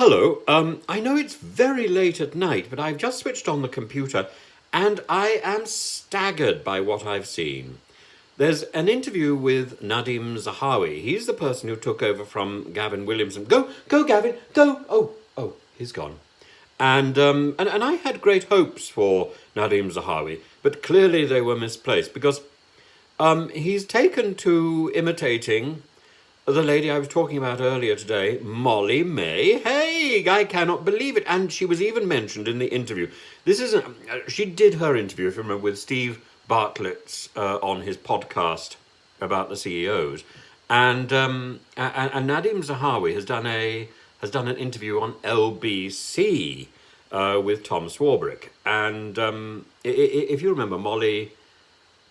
Hello. I know it's very late at night, but I've just switched on the computer and I am staggered by what I've seen. There's an interview with Nadhim Zahawi. He's the person who took over from Gavin Williamson. Go, Gavin, go! Oh, he's gone. And I had great hopes for Nadhim Zahawi, but clearly they were misplaced because he's taken to imitating the lady I was talking about earlier today, Molly May Haig. I cannot believe it. And she was even mentioned in the interview. She did her interview, if you remember, with Steve Bartlett's on his podcast about the CEOs. And Nadim Zahawi has done an interview on LBC with Tom Swarbrick. And if you remember, Molly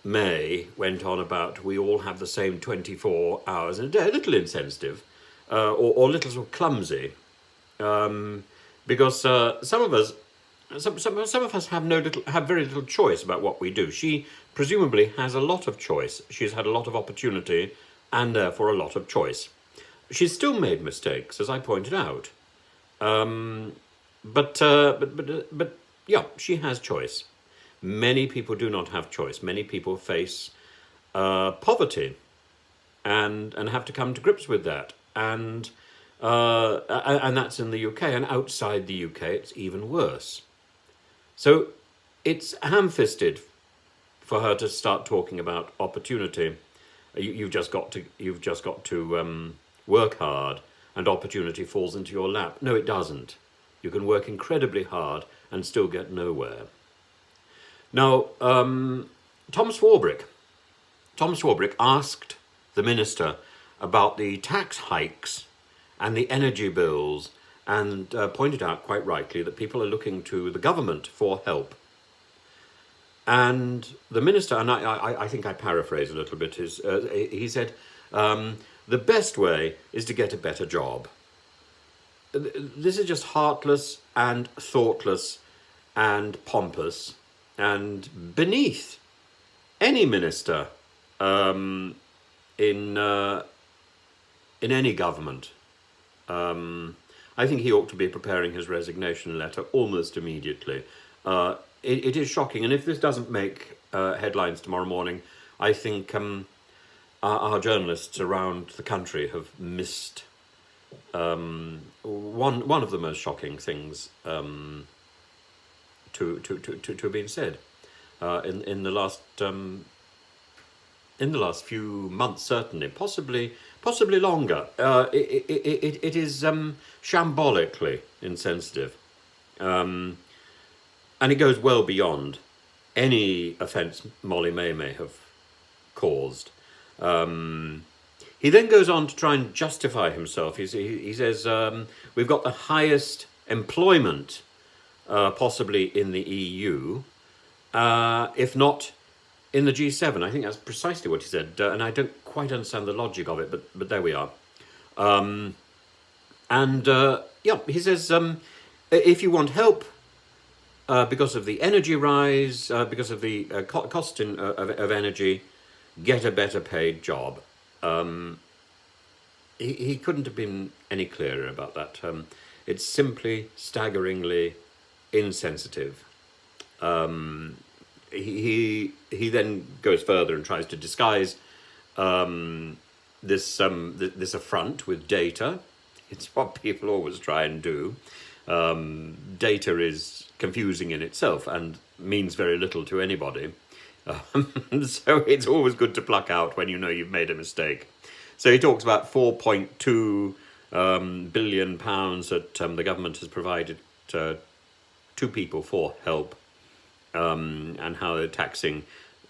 May went on about we all have the same 24 hours in a day, a little insensitive, or a little sort of clumsy, because some of us have very little choice about what we do. She presumably has a lot of choice. She's had a lot of opportunity, and therefore a lot of choice. She's still made mistakes, as I pointed out, but yeah, she has choice. Many people do not have choice. Many people face poverty and have to come to grips with that. And that's in the UK. And outside the UK, it's even worse. So it's ham-fisted for her to start talking about opportunity. You've just got to work hard, and opportunity falls into your lap. No, it doesn't. You can work incredibly hard and still get nowhere. Now, Tom Swarbrick asked the minister about the tax hikes and the energy bills, and pointed out quite rightly that people are looking to the government for help. And the minister, and I think I paraphrase a little bit, he said, the best way is to get a better job. This is just heartless and thoughtless and pompous and beneath any minister in any government. I think he ought to be preparing his resignation letter almost immediately. It is shocking, and if this doesn't make headlines tomorrow morning, I think our journalists around the country have missed one of the most shocking things to have been said in the last few months, certainly, possibly longer. It is shambolically insensitive, and it goes well beyond any offence Molly may have caused. He then goes on to try and justify himself. He says, we've got the highest employment possibly in the EU, if not in the G7. I think that's precisely what he said, and I don't quite understand the logic of it, but there we are. He says, if you want help because of the energy rise, because of the cost of energy, get a better paid job. He couldn't have been any clearer about that. It's simply staggeringly insensitive. He then goes further and tries to disguise this affront with data. It's what people always try and do. Data is confusing in itself and means very little to anybody. So it's always good to pluck out when you know you've made a mistake. So he talks about £4.2 billion that the government has provided to people for help, and how they're taxing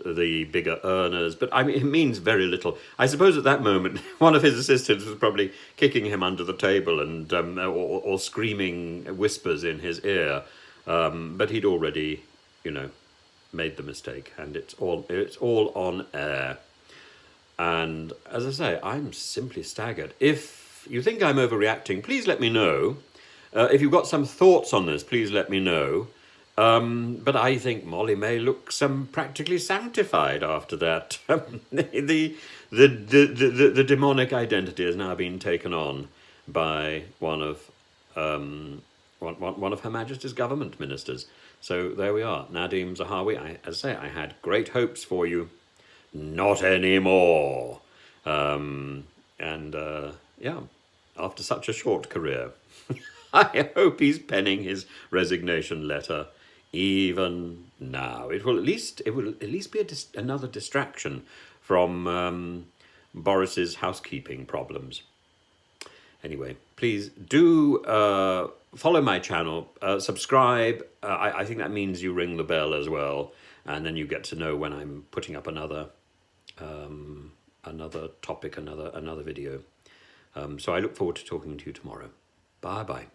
the bigger earners. But I mean, it means very little. I suppose at that moment, one of his assistants was probably kicking him under the table and or screaming whispers in his ear. But he'd already, made the mistake, and it's all on air. And as I say, I'm simply staggered. If you think I'm overreacting, please let me know. If you've got some thoughts on this, please let me know. But I think Molly May looks practically sanctified after that. The demonic identity has now been taken on by one of one of Her Majesty's government ministers. So there we are, Nadhim Zahawi. As I say, I had great hopes for you. Not anymore. Yeah, after such a short career, I hope he's penning his resignation letter even now. It will at least be another distraction from Boris's housekeeping problems. Anyway, please do follow my channel, subscribe. I think that means you ring the bell as well, and then you get to know when I'm putting up another topic, another video. So I look forward to talking to you tomorrow. Bye bye.